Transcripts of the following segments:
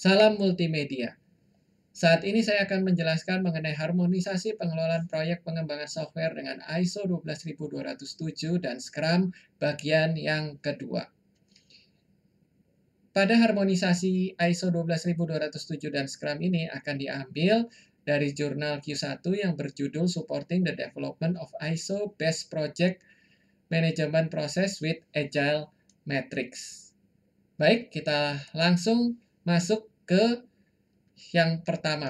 Salam multimedia. Saat ini saya akan menjelaskan mengenai harmonisasi pengelolaan proyek pengembangan software dengan ISO 12207 dan Scrum bagian yang kedua. Pada harmonisasi ISO 12207 dan Scrum ini akan diambil dari jurnal Q1 yang berjudul Supporting the Development of ISO Best Project Management Process with Agile Metrics. Baik, kita langsung masuk ke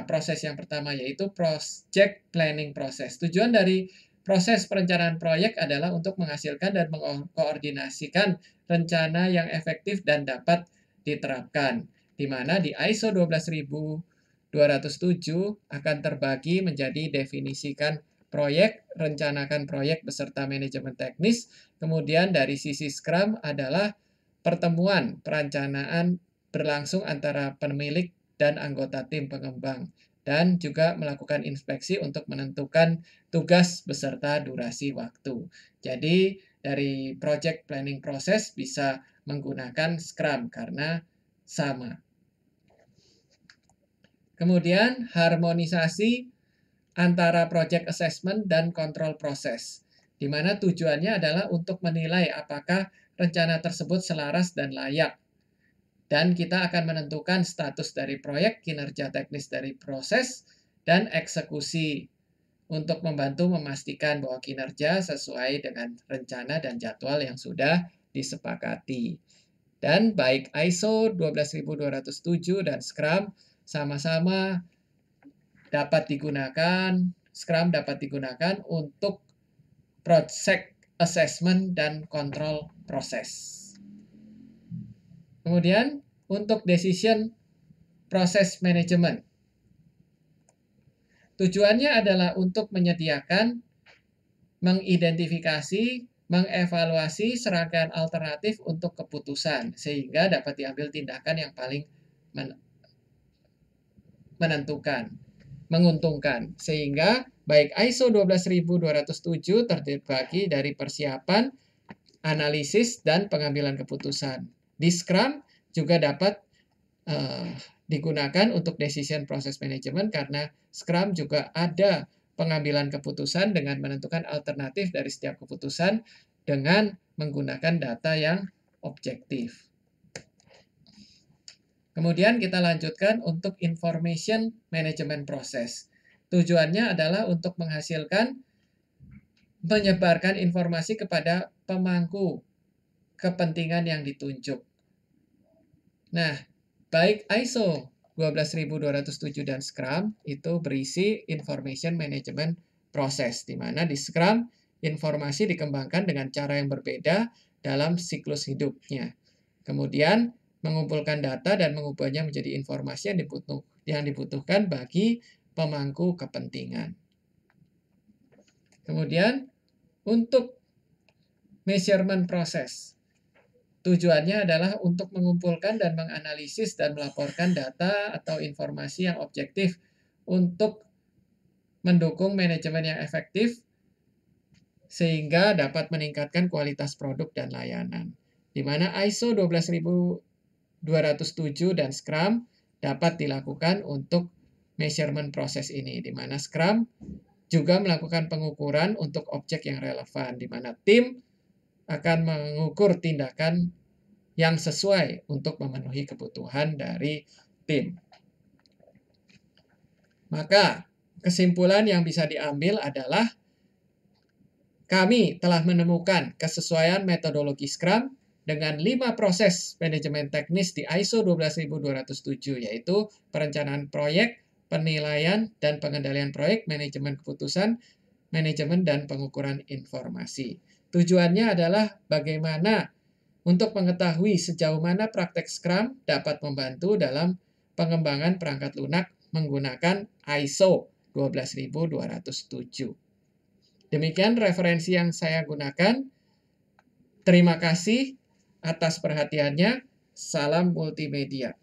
proses yang pertama, yaitu project planning process. Tujuan dari proses perencanaan proyek adalah untuk menghasilkan dan mengkoordinasikan rencana yang efektif dan dapat diterapkan, di mana di ISO 12207 akan terbagi menjadi definisikan proyek, rencanakan proyek beserta manajemen teknis. Kemudian dari sisi Scrum adalah pertemuan perencanaan berlangsung antara pemilik dan anggota tim pengembang, dan juga melakukan inspeksi untuk menentukan tugas beserta durasi waktu. Jadi, dari project planning process bisa menggunakan Scrum karena sama. Kemudian, harmonisasi antara project assessment dan control process, di mana tujuannya adalah untuk menilai apakah rencana tersebut selaras dan layak. Dan kita akan menentukan status dari proyek, kinerja teknis dari proses, dan eksekusi untuk membantu memastikan bahwa kinerja sesuai dengan rencana dan jadwal yang sudah disepakati. Dan baik ISO 12207 dan Scrum sama-sama dapat digunakan, Scrum dapat digunakan untuk project assessment dan control proses. Kemudian untuk decision process management. Tujuannya adalah untuk menyediakan, mengidentifikasi, mengevaluasi serangkaian alternatif untuk keputusan, sehingga dapat diambil tindakan yang paling menguntungkan. Sehingga baik ISO 12207 terbagi dari persiapan, analisis, dan pengambilan keputusan. Di Scrum juga dapat digunakan untuk decision process management karena Scrum juga ada pengambilan keputusan dengan menentukan alternatif dari setiap keputusan dengan menggunakan data yang objektif. Kemudian kita lanjutkan untuk information management process. Tujuannya adalah untuk menyebarkan informasi kepada pemangku kepentingan yang ditunjuk. Nah, baik ISO 12207 dan Scrum itu berisi information management process, di mana di Scrum informasi dikembangkan dengan cara yang berbeda dalam siklus hidupnya. Kemudian mengumpulkan data dan mengubahnya menjadi informasi yang dibutuhkan bagi pemangku kepentingan. Kemudian untuk measurement process, tujuannya adalah untuk mengumpulkan dan menganalisis dan melaporkan data atau informasi yang objektif untuk mendukung manajemen yang efektif sehingga dapat meningkatkan kualitas produk dan layanan. Di mana ISO 12207 dan Scrum dapat dilakukan untuk measurement proses ini, di mana Scrum juga melakukan pengukuran untuk objek yang relevan, di mana tim akan mengukur tindakan yang sesuai untuk memenuhi kebutuhan dari tim. Maka kesimpulan yang bisa diambil adalah kami telah menemukan kesesuaian metodologi Scrum dengan 5 proses manajemen teknis di ISO 12207, yaitu perencanaan proyek, penilaian dan pengendalian proyek, manajemen keputusan, manajemen dan pengukuran informasi. Tujuannya adalah bagaimana untuk mengetahui sejauh mana praktek Scrum dapat membantu dalam pengembangan perangkat lunak menggunakan ISO 12207. Demikian referensi yang saya gunakan. Terima kasih atas perhatiannya. Salam multimedia.